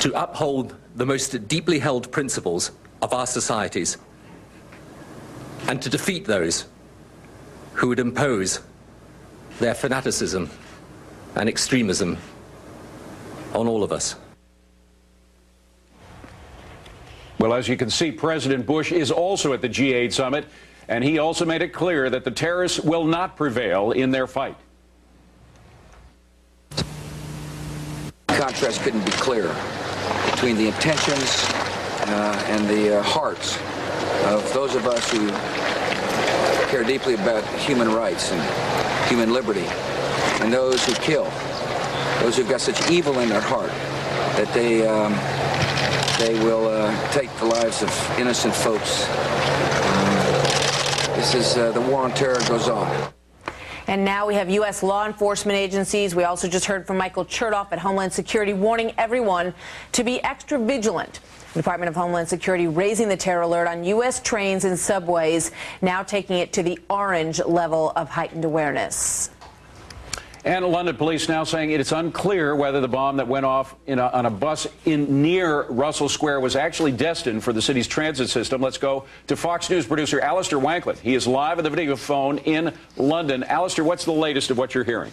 To uphold the most deeply held principles of our societies and to defeat those who would impose their fanaticism and extremism on all of us. Well, as you can see, President Bush is also at the G8 summit, and he also made it clear that the terrorists will not prevail in their fight. The contrast couldn't be clearer between the intentions and the hearts of those of us who care deeply about human rights and human liberty, and those who kill, those who've got such evil in their heart that they will take the lives of innocent folks. This is the war on terror goes on. And now we have U.S. law enforcement agencies. We also just heard from Michael Chertoff at Homeland Security warning everyone to be extra vigilant. The Department of Homeland Security raising the terror alert on U.S. trains and subways, now taking it to the orange level of heightened awareness. And London police now saying it's unclear whether the bomb that went off on a bus near Russell Square was actually destined for the city's transit system. Let's go to Fox News producer Alistair Wanklett. He is live on the video phone in London. Alistair, what's the latest of what you're hearing?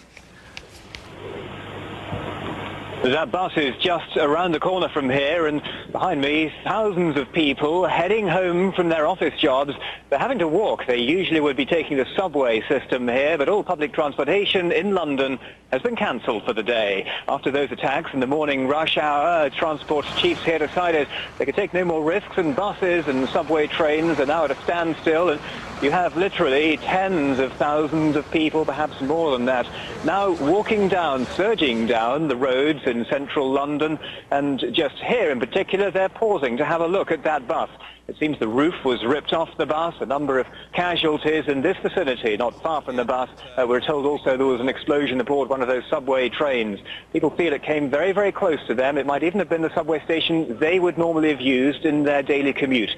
That bus is just around the corner from here, and behind me, thousands of people heading home from their office jobs. They're having to walk. They usually would be taking the subway system here, but all public transportation in London has been cancelled for the day. After those attacks in the morning rush hour, transport chiefs here decided they could take no more risks, and buses and subway trains are now at a standstill. And you have literally tens of thousands of people, perhaps more than that, now walking down, surging down the roads in central London. And just here in particular, they're pausing to have a look at that bus. It seems the roof was ripped off the bus, a number of casualties in this vicinity, not far from the bus. We're told also there was an explosion aboard one of those subway trains. People feel it came very, very close to them. It might even have been the subway station they would normally have used in their daily commute.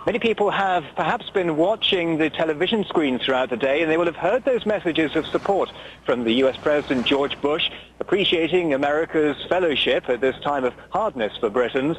Many people have perhaps been watching the television screen throughout the day, and they will have heard those messages of support from the U.S. President George Bush, appreciating America's fellowship at this time of hardness for Britons.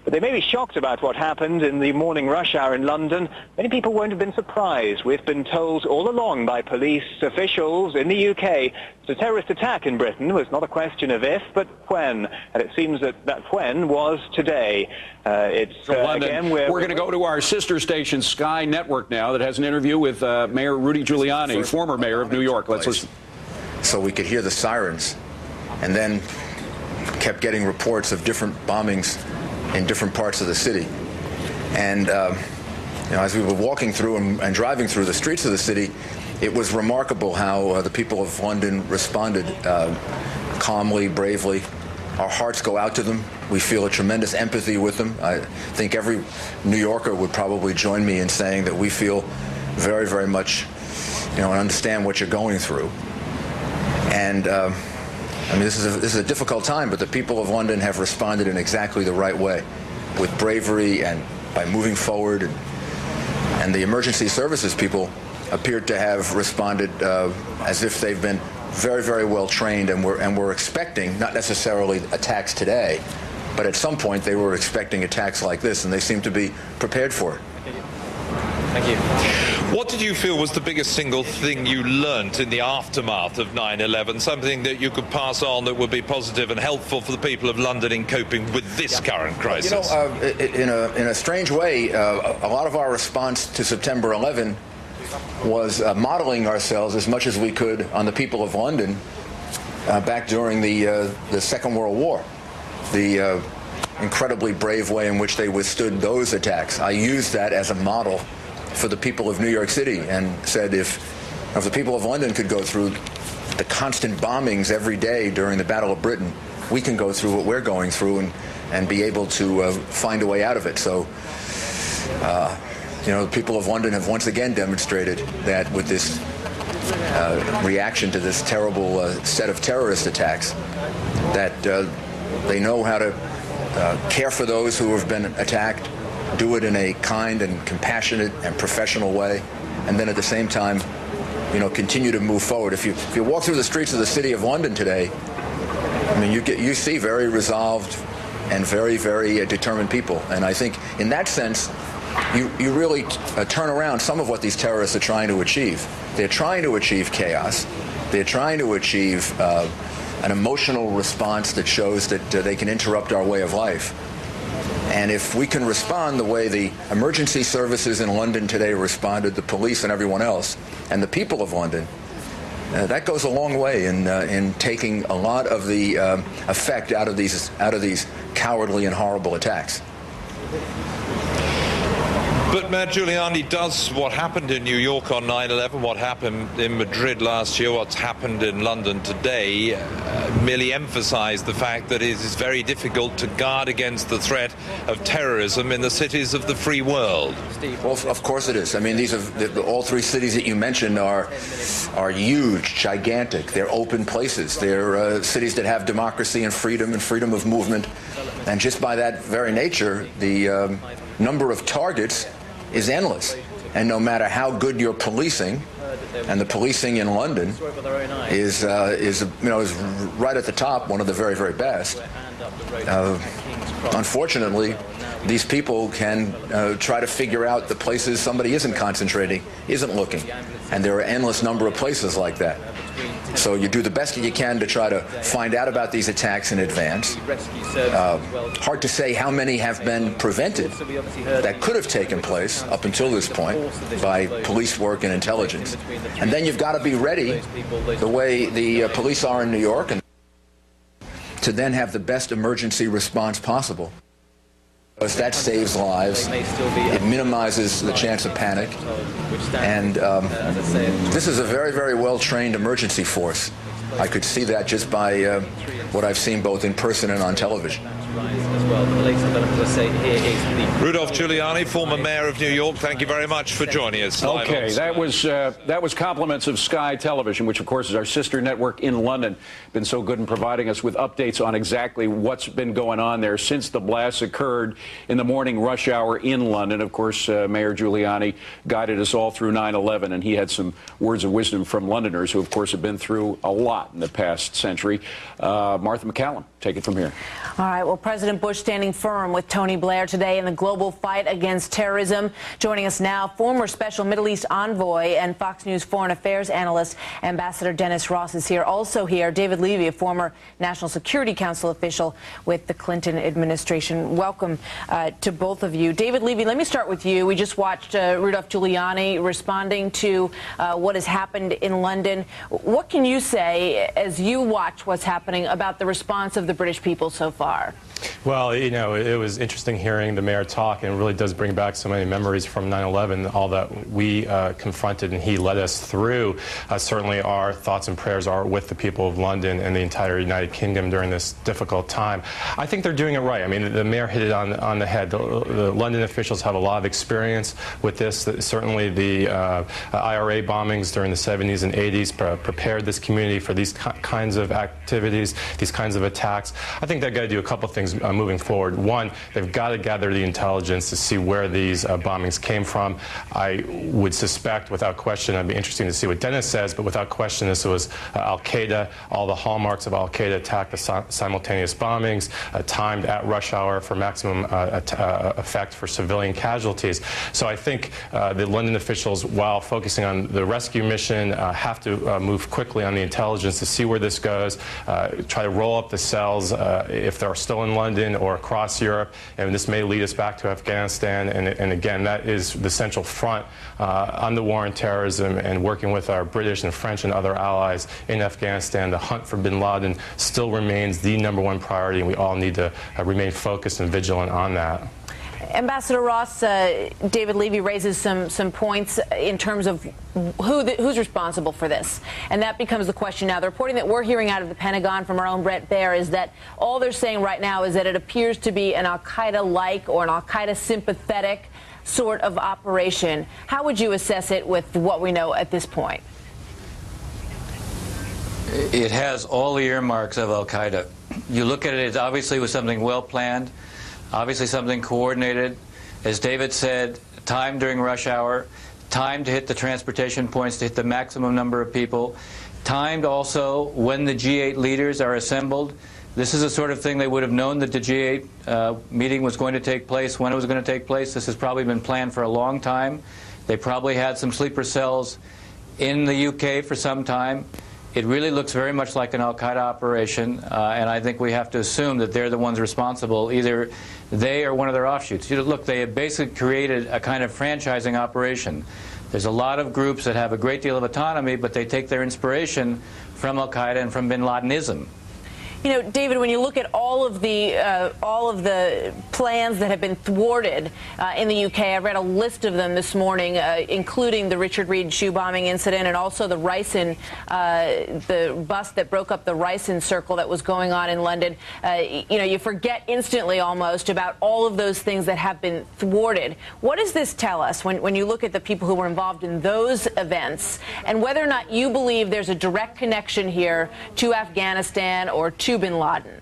But they may be shocked about what happened in the morning rush hour in London. Many people won't have been surprised. We've been told all along by police officials in the UK that a terrorist attack in Britain was not a question of if, but when. And it seems that that when was today. London, we're going to go to our sister station, Sky Network, now, that has an interview with Mayor Rudy Giuliani, former mayor of New York. Let's listen. So we could hear the sirens, and then kept getting reports of different bombings in different parts of the city. And as we were walking through and driving through the streets of the city, it was remarkable how the people of London responded calmly, bravely. Our hearts go out to them. We feel a tremendous empathy with them. I think every New Yorker would probably join me in saying that we feel very, very much, and understand what you're going through. And this is a difficult time, but the people of London have responded in exactly the right way, with bravery and by moving forward. And the emergency services people appeared to have responded as if they've been very, very well trained, and were expecting, not necessarily attacks today, but at some point they were expecting attacks like this, and they seem to be prepared for it. Thank you. What did you feel was the biggest single thing you learnt in the aftermath of 9/11, something that you could pass on that would be positive and helpful for the people of London in coping with this current crisis? In a strange way, a lot of our response to September 11 was modeling ourselves as much as we could on the people of London back during the Second World War. The incredibly brave way in which they withstood those attacks. I used that as a model for the people of New York City, and said if the people of London could go through the constant bombings every day during the Battle of Britain, we can go through what we're going through and be able to find a way out of it. So, the people of London have once again demonstrated that with this reaction to this terrible set of terrorist attacks, that they know how to care for those who have been attacked, do it in a kind and compassionate and professional way, and then at the same time, continue to move forward. If you walk through the streets of the City of London today, you see very resolved and very, very determined people. And I think in that sense, you really turn around some of what these terrorists are trying to achieve. They're trying to achieve chaos. They're trying to achieve an emotional response that shows that they can interrupt our way of life. And if we can respond the way the emergency services in London today responded, the police and everyone else, and the people of London, that goes a long way in taking a lot of the effect out of these cowardly and horrible attacks. But Mayor Giuliani, does what happened in New York on 9/11, what happened in Madrid last year, what's happened in London today, merely emphasize the fact that it is very difficult to guard against the threat of terrorism in the cities of the free world? Well, of course it is. These are all three cities that you mentioned are huge, gigantic. They're open places. They're cities that have democracy and freedom of movement. And just by that very nature, the number of targets is endless. And no matter how good your policing, and the policing in London is right at the top, one of the very, very best. Unfortunately, these people can try to figure out the places somebody isn't concentrating, isn't looking. And there are an endless number of places like that. So you do the best that you can to try to find out about these attacks in advance. Hard to say how many have been prevented that could have taken place up until this point by police work and intelligence. And then you've got to be ready, the way the police are in New York, and to then have the best emergency response possible. Because that saves lives, it minimizes the chance of panic, and this is a very, very well-trained emergency force. I could see that just by what I've seen both in person and on television. Rudolph Giuliani, former mayor of New York, thank you very much for joining us. Okay, that was compliments of Sky Television, which of course is our sister network in London. Been so good in providing us with updates on exactly what's been going on there since the blasts occurred in the morning rush hour in London. Of course, Mayor Giuliani guided us all through 9/11, and he had some words of wisdom from Londoners who, of course, have been through a lot in the past century. Martha McCallum, take it from here. All right, well, President Bush standing firm with Tony Blair today in the global fight against terrorism. Joining us now, former Special Middle East Envoy and Fox News Foreign Affairs analyst, Ambassador Dennis Ross is here. Also here, David Levy, a former National Security Council official with the Clinton administration. Welcome to both of you. David Levy, let me start with you. We just watched Rudolph Giuliani responding to what has happened in London. What can you say as you watch what's happening about the response of the British people so far? Well, you know, it was interesting hearing the mayor talk, and it really does bring back so many memories from 9/11, all that we confronted and he led us through. Certainly our thoughts and prayers are with the people of London and the entire United Kingdom during this difficult time. I think they're doing it right. I mean, the mayor hit it on the head. The London officials have a lot of experience with this. Certainly the IRA bombings during the 70s and 80s prepared this community for these kinds of activities, these kinds of attacks. I think they've got to do a couple things moving forward. One, they've got to gather the intelligence to see where these bombings came from. I would suspect, without question, it'd be interesting to see what Dennis says, but without question, this was Al-Qaeda. All the hallmarks of Al-Qaeda attack, the simultaneous bombings, timed at rush hour for maximum effect for civilian casualties. So I think the London officials, while focusing on the rescue mission, have to move quickly on the intelligence to see where this goes, try to roll up the cells if they're still in London or across Europe, and this may lead us back to Afghanistan. And again, that is the central front on the war on terrorism, and working with our British and French and other allies in Afghanistan. The hunt for bin Laden still remains the #1 priority, and we all need to remain focused and vigilant on that. Ambassador Ross, David Levy raises some points in terms of who's responsible for this, and that becomes the question now. The reporting that we're hearing out of the Pentagon from our own Brett Baer is that all they're saying right now is that it appears to be an Al-Qaeda-like or an Al-Qaeda-sympathetic sort of operation. How would you assess it with what we know at this point? It has all the earmarks of Al-Qaeda. You look at it, it obviously was something well planned. Obviously something coordinated. As David said, timed during rush hour, timed to hit the transportation points, to hit the maximum number of people, timed also when the G8 leaders are assembled. This is the sort of thing they would have known that the G8 meeting was going to take place, when it was going to take place. This has probably been planned for a long time. They probably had some sleeper cells in the UK for some time. It really looks very much like an Al-Qaeda operation, and I think we have to assume that they're the ones responsible, either they or one of their offshoots. Look, they have basically created a kind of franchising operation. There's a lot of groups that have a great deal of autonomy, but they take their inspiration from Al-Qaeda and from bin Ladenism. You know, David, when you look at all of the plans that have been thwarted in the UK, I read a list of them this morning, including the Richard Reed shoe bombing incident and also the Ricin, the bus that broke up the Ricin circle that was going on in London. You know, you forget instantly almost about all of those things that have been thwarted. What does this tell us when you look at the people who were involved in those events, and whether or not you believe there's a direct connection here to Afghanistan or to bin Laden?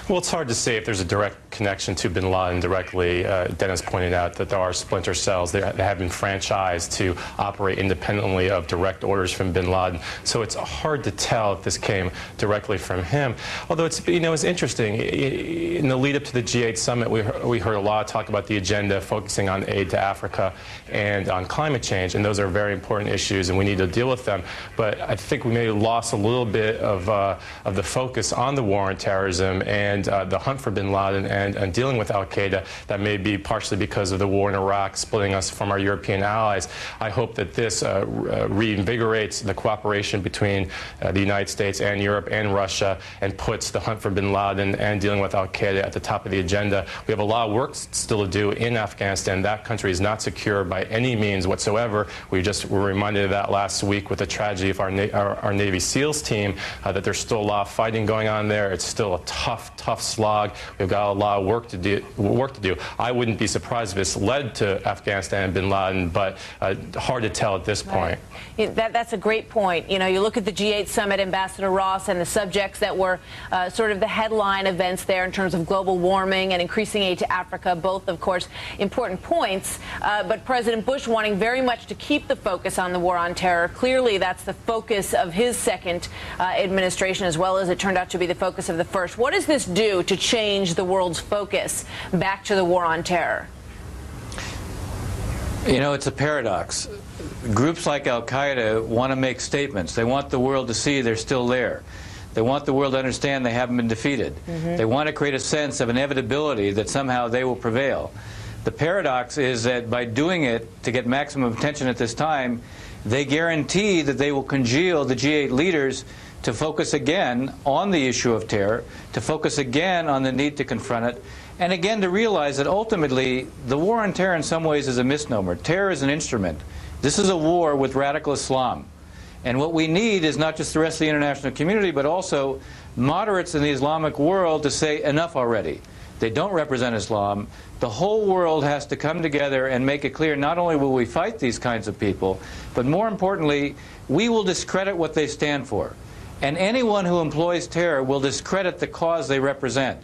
Well, it's hard to say if there's a direct connection to bin Laden directly. Dennis pointed out that there are splinter cells that have been franchised to operate independently of direct orders from bin Laden. So it's hard to tell if this came directly from him. Although it's, you know, it's interesting. In the lead up to the G8 summit, we heard a lot of talk about the agenda focusing on aid to Africa and on climate change, and those are very important issues, and we need to deal with them. But I think we may have lost a little bit of the focus on the war on terrorism and and the hunt for bin Laden and dealing with al-Qaeda that may be partially because of the war in Iraq splitting us from our European allies. I hope that this reinvigorates the cooperation between the United States and Europe and Russia and puts the hunt for bin Laden and dealing with al-Qaeda at the top of the agenda. We have a lot of work still to do in Afghanistan. That country is not secure by any means whatsoever. We just were reminded of that last week with the tragedy of our Navy SEALs team, that there's still a lot of fighting going on there. It's still a tough slog. We've got a lot of work to do. I wouldn't be surprised if this led to Afghanistan and bin Laden, but hard to tell at this point. That's a great point. You know, you look at the G8 summit, Ambassador Ross, and the subjects that were sort of the headline events there in terms of global warming and increasing aid to Africa, both, of course, important points. But President Bush wanting very much to keep the focus on the war on terror. Clearly, that's the focus of his second administration, as well as it turned out to be the focus of the first. What does this do to change the world's focus back to the war on terror? You know, it's a paradox. Groups like al-Qaeda want to make statements. They want the world to see they're still there. They want the world to understand they haven't been defeated. They want to create a sense of inevitability that somehow they will prevail. The paradox is that by doing it to get maximum attention at this time, they guarantee that they will congeal the G8 leaders to focus again on the issue of terror, to focus again on the need to confront it, and again to realize that ultimately the war on terror in some ways is a misnomer. Terror is an instrument. This is a war with radical Islam. And what we need is not just the rest of the international community, but also moderates in the Islamic world to say enough already. They don't represent Islam. The whole world has to come together and make it clear not only will we fight these kinds of people, but more importantly, we will discredit what they stand for. And anyone who employs terror will discredit the cause they represent.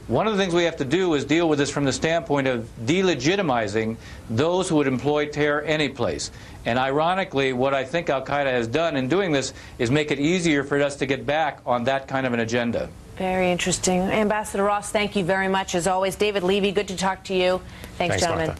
One of the things we have to do is deal with this from the standpoint of delegitimizing those who would employ terror any place. And ironically, what I think al-Qaeda has done in doing this is make it easier for us to get back on that kind of an agenda. Very interesting. Ambassador Ross, thank you very much, as always. David Levy, good to talk to you. Thanks, gentlemen. Martha.